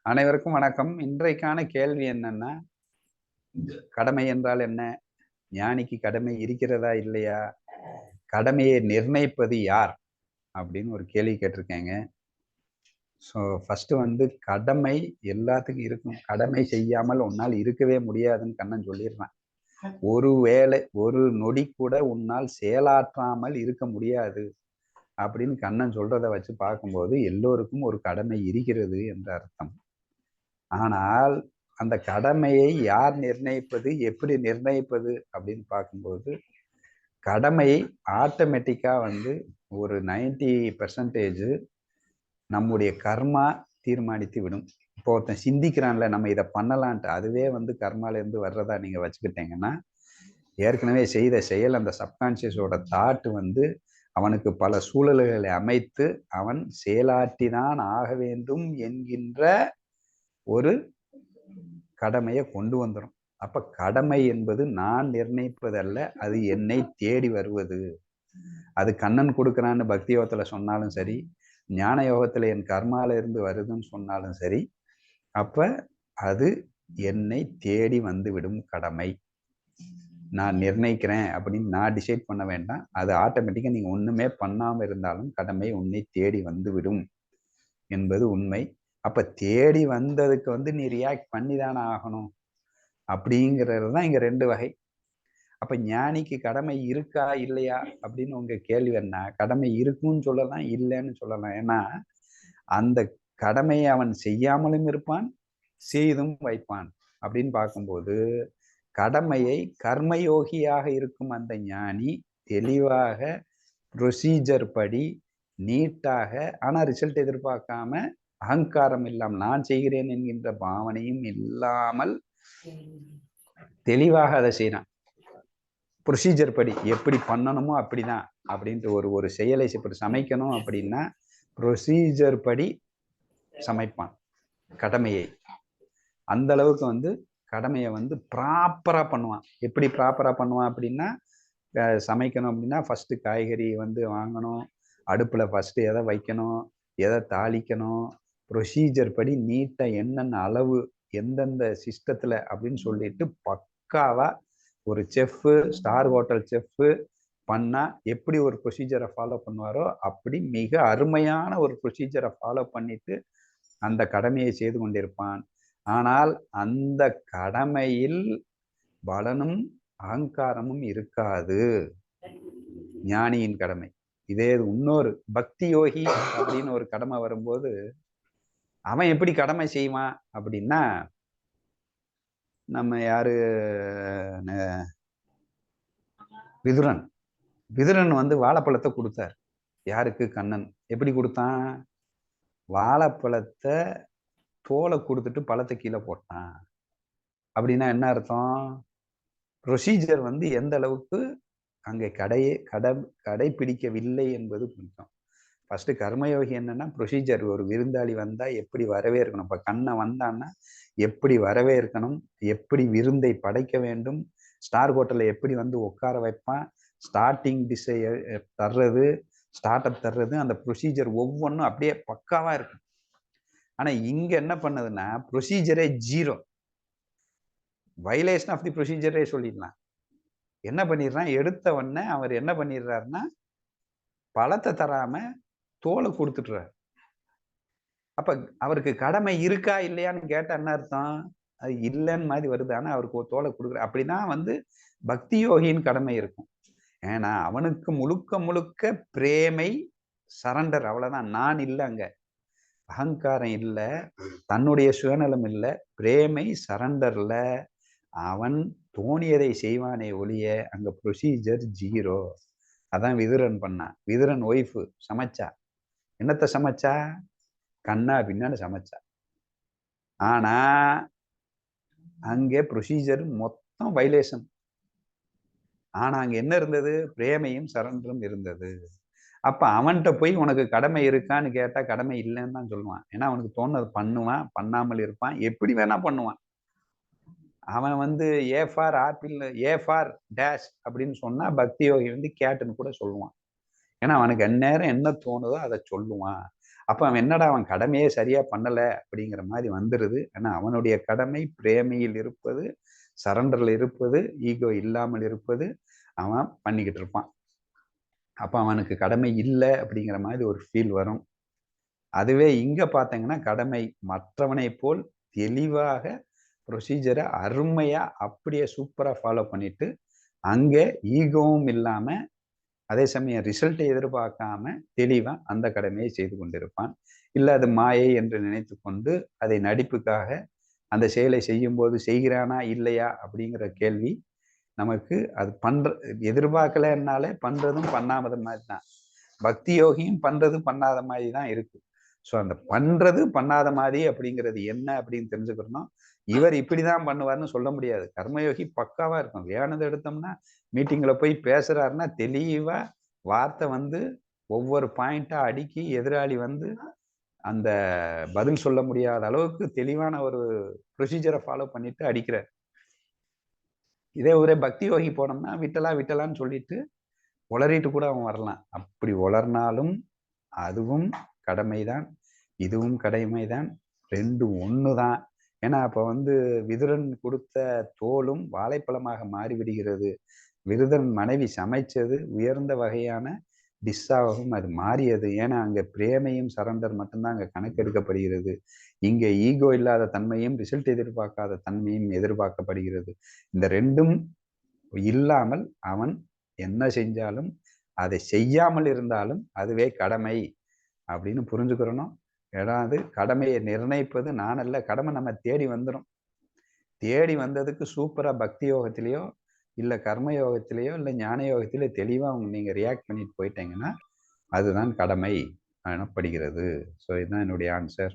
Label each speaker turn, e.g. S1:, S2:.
S1: அனைவருக்கும் வணக்கம். இன்றைக்கான கேள்வி என்னன்னா, கடமை என்றால் என்ன? ஞானிக்கு கடமை இருக்கிறதா இல்லையா? கடமையை நிர்ணயிப்பது யார்? அப்படின்னு ஒரு கேள்வி கேட்டிருக்கேங்க. ஸோ ஃபர்ஸ்ட் கடமை எல்லாத்துக்கும் இருக்கும். கடமை செய்யாமல் உன்னால் இருக்கவே முடியாதுன்னு கண்ணன் சொல்லிடுறான். ஒரு வேளை ஒரு நொடி கூட உன்னால் செயலாற்றாமல் இருக்க முடியாது அப்படின்னு கண்ணன் சொல்றதை வச்சு பார்க்கும்போது எல்லோருக்கும் ஒரு கடமை இருக்கிறது என்ற அர்த்தம். ஆனால் அந்த கடமையை யார் நிர்ணயிப்பது, எப்படி நிர்ணயிப்பது அப்படின்னு பார்க்கும்போது கடமை ஆட்டோமேட்டிக்கா ஒரு 90% நம்முடைய கர்மா தீர்மானித்து விடும். இப்போ ஒருத்தன் சிந்திக்கிறான்ல, நம்ம இதை பண்ணலான்ட்டு, அதுவே கர்மால இருந்து வர்றதா நீங்க வச்சுக்கிட்டீங்கன்னா, ஏற்கனவே செய்த செயல் அந்த சப்கான்சியஸோட தாட் அவனுக்கு பல சூழல்களை அமைத்து அவன் செயலாற்றிதான் ஆக வேண்டும் என்கின்ற ஒரு கடமையை கொண்டு வந்துடும். அப்ப கடமை என்பது நான் நிர்ணயிப்பதல்ல, அது என்னை தேடி வருவது. அது கண்ணன் கொடுக்குறான்னு பக்தி யோகத்துல சொன்னாலும் சரி, ஞான யோகத்துல என் கர்மால இருந்து வருதுன்னு சொன்னாலும் சரி, அப்ப அது என்னை தேடி விடும் கடமை. நான் நிர்ணயிக்கிறேன் அப்படின்னு நான் டிசைட் பண்ண வேண்டாம். அது ஆட்டோமேட்டிக்கா நீங்க ஒண்ணுமே பண்ணாம இருந்தாலும் கடமை உன்னை தேடி விடும் என்பது உண்மை. அப்ப தேடி வந்ததுக்கு நீ ரியாக்ட் பண்ணி தானே ஆகணும் அப்படிங்கிறது தான் இங்க ரெண்டு வகை. அப்ப ஞானிக்கு கடமை இருக்கா இல்லையா அப்படின்னு உங்க கேள்வி என்ன? கடமை இருக்குன்னு சொல்லலாம், இல்லைன்னு சொல்லலாம். ஏன்னா அந்த கடமையை அவன் செய்யாமலும் இருப்பான், செய்தும் வைப்பான். அப்படின்னு பார்க்கும்போது கடமையை கர்மயோகியாக இருக்கும் அந்த ஞானி தெளிவாக ப்ரொசீஜர் படி நீட்டாக, ஆனா ரிசல்ட் எதிர்பார்க்காம, அகங்காரம் இல்லாமல், நான் செய்கிறேன் என்கின்ற பாவனையும் இல்லாமல் தெளிவாக அதை செய்யறான். ப்ரொசீஜர் படி எப்படி பண்ணணுமோ அப்படிதான் அப்படின்ட்டு ஒரு செயலை இப்படி சமைக்கணும் அப்படின்னா ப்ரொசீஜர் படி சமைப்பான் கடமையை. அந்த அளவுக்கு கடமையை ப்ராப்பரா பண்ணுவான். எப்படி ப்ராப்பரா பண்ணுவான் அப்படின்னா, சமைக்கணும் அப்படின்னா ஃபர்ஸ்ட் காய்கறி வாங்கணும், அடுப்புல ஃபர்ஸ்ட் எதை வைக்கணும், எதை தாளிக்கணும், ப்ரொசீஜர் படி நீட்டா என்னென்ன அளவு எந்தெந்த சிஸ்டத்துல அப்படின்னு சொல்லிட்டு பக்காவா ஒரு செஃப், ஸ்டார் ஹோட்டல் செஃப் பண்ணா எப்படி ஒரு ப்ரொசீஜரை ஃபாலோ பண்ணுவாரோ அப்படி மிக அருமையான ஒரு ப்ரொசீஜரை ஃபாலோ பண்ணிட்டு அந்த கடமையை செய்து கொண்டிருப்பான். ஆனால் அந்த கடமையில் பலனும் அகங்காரமும் இருக்காது ஞானியின் கடமை. இதே இன்னொரு பக்தி யோகி அப்படின்னு ஒரு கடமை வரும்போது அவன் எப்படி கடமை செய்வான் அப்படின்னா, நம்ம யாரு விதுரன் விதுரன் வாழைப்பழத்தை கொடுத்தார். யாருக்கு? கண்ணன். எப்படி கொடுத்தான்? வாழைப்பழத்தை தோலை கொடுத்துட்டு பழத்தை கீழே போட்டான். அப்படின்னா என்ன அர்த்தம்? ப்ரொசீஜர் எந்த அளவுக்கு அங்கே கடைபிடிக்கவில்லை என்பது புரியும். ஃபர்ஸ்ட் கர்மயோகி என்னன்னா ப்ரொசீஜர். ஒரு விருந்தாளி வந்தா எப்படி வரவேற்கணும். இப்ப கண்ணை வந்தான்னா எப்படி வரவேற்கணும், எப்படி விருந்தை படைக்க வேண்டும், ஸ்டார் ஹோட்டல்ல எப்படி உட்கார வைப்பான், ஸ்டார்டிங் டிஷ்ஷை தர்றது, ஸ்டார்ட் அப் தர்றது, அந்த ப்ரொசீஜர் ஒவ்வொன்றும் அப்படியே பக்காவா இருக்கும். ஆனா இங்க என்ன பண்ணுதுன்னா ப்ரொசீஜரே ஜீரோ, வயலேஷன் ஆஃப் தி ப்ரொசீஜரே சொல்லிடலாம். என்ன பண்ணிடுறான்? எடுத்த உடனே அவர் என்ன பண்ணிடுறாருன்னா பழத்தை தராம தோலை கொடுத்துட்டுறாரு. அப்ப அவருக்கு கடமை இருக்கா இல்லையான்னு கேட்டா என்ன அர்த்தம்? அது இல்லைன்னு மாதிரி வருது. ஆனா அவருக்கு ஒரு தோலை கொடுக்குற. அப்படிதான் பக்தி யோகியின் கடமை இருக்கும். ஏன்னா அவனுக்கு முழுக்க முழுக்க பிரேமை, சரண்டர், அவ்வளவுதான். நான் இல்லை, அங்க அகங்காரம் இல்லை, தன்னுடைய சுயநலம் இல்லை, பிரேமை சரண்டர்ல அவன் தோணியதை செய்வானே ஒழிய அங்க ப்ரொசீஜர் ஜீரோ. அதான் விதுரன் பண்ணான். விதுரன் ஒய்ஃபு சமைச்சா. என்னத்தை சமைச்சா? கண்ணா பின்னான்னு சமைச்சா. ஆனா அங்கே ப்ரொசீஜர் மொத்தம் வைலேஷன். ஆனா அங்க என்ன இருந்தது? பிரேமையும் சரண்டரும் இருந்தது. அப்ப அவன்கிட்ட போய் உனக்கு கடமை இருக்கான்னு கேட்டா கடமை இல்லைன்னு தான் சொல்லுவான். ஏன்னா அவனுக்கு தோணுது பண்ணுவான், பண்ணாமல் இருப்பான், எப்படி வேணா பண்ணுவான். அவன் A for apple, A for dash அப்படின்னு சொன்னா பக்தி யோகி கேட்டுன்னு கூட சொல்லுவான். ஏன்னா அவனுக்கு அந்நேரம் என்ன தோணுதோ அதை சொல்லுவான். அப்ப அவன் என்னடா அவன் கடமையே சரியா பண்ணல அப்படிங்கிற மாதிரி வந்துருது. ஆனா அவனுடைய கடமை பிரேமையில் இருப்பது, சரண்டர்ல இருப்பது, ஈகோ இல்லாமல் இருப்பது. அவன் பண்ணிக்கிட்டு இருப்பான். அப்ப அவனுக்கு கடமை இல்லை அப்படிங்கிற மாதிரி ஒரு ஃபீல் வரும். அதுவே இங்க பார்த்தீங்கன்னா கடமை மற்றவனை போல் தெளிவாக ப்ரொசீஜரை அருமையா அப்படியே சூப்பரா ஃபாலோ பண்ணிட்டு, அங்க ஈகோவும் இல்லாம அதே சமயம் ரிசல்ட்டை எதிர்பார்க்காம தெளிவா அந்த கடமையை செய்து கொண்டிருப்பான். இல்ல அது மாயை என்று நினைத்து கொண்டு அதை நடிப்புக்காக அந்த செயலை செய்யும்போது செய்கிறானா இல்லையா அப்படிங்கிற கேள்வி நமக்கு அது எதிர்பார்க்கலன்னாலே பண்றதும் பண்ணாமத மாதிரி தான். பக்தி யோகியும் பண்றது பண்ணாத மாதிரி தான் இருக்கு. ஸோ அந்த பண்றது பண்ணாத மாதிரி அப்படிங்கிறது என்ன அப்படின்னு தெரிஞ்சுக்கணும். இவர் இப்படிதான் பண்ணுவார்னு சொல்ல முடியாது. கர்மயோகி பக்காவா இருக்கும். வேணுதை எடுத்தோம்னா மீட்டிங்ல போய் பேசுறாருன்னா தெளிவா வார்த்தை வந்து ஒவ்வொரு பாயிண்டா அடுக்கி எதிராளி வந்து அந்த பதில் சொல்ல முடியாத அளவுக்கு தெளிவான ஒரு ப்ரொசீஜரை ஃபாலோ பண்ணிட்டு அடிக்கிறார். இதே ஒரே பக்தி யோகி போனோம்னா விட்டலா விட்டலான்னு சொல்லிட்டு உளறிட்டு கூட அவன் வரலாம். அப்படி உளர்னாலும் அதுவும் கடமைதான், இதுவும் கடமைதான், ரெண்டும் ஒண்ணுதான். ஏன்னா அப்ப வந்து விதுரன் கொடுத்த தோலும் வாழைப்பழமாக மாறிவிடுகிறது. விருதன் மனைவி சமைச்சது உயர்ந்த வகையான டிஷ்ஷாகவும் அது மாறியது. ஏன்னா அங்க பிரேமையும் சரண்டர் மட்டும்தான் அங்க கணக்கெடுக்கப்படுகிறது. இங்க ஈகோ இல்லாத தன்மையும் ரிசல்ட் எதிர்பார்க்காத தன்மையும் எதிர்பார்க்கப்படுகிறது. இந்த ரெண்டும் இல்லாமல் அவன் என்ன செஞ்சாலும் அதை செய்யாமல் இருந்தாலும் அதுவே கடமை அப்படின்னு புரிஞ்சுக்கிறணும். ஏதாவது கடமையை நிர்ணயிப்பது நான் அல்ல. கடமை நம்ம தேடி வந்துடும். தேடி வந்ததுக்கு சூப்பரா பக்தி யோகத்திலேயோ இல்ல கர்ம யோகத்திலேயோ இல்ல ஞான யோகத்திலேயோ தெளிவா நீங்க ரியாக்ட் பண்ணிட்டு போயிட்டீங்கன்னா அதுதான் கடமை எனப்படுகிறது. ஸோ இதுதான் என்னுடைய ஆன்சர்.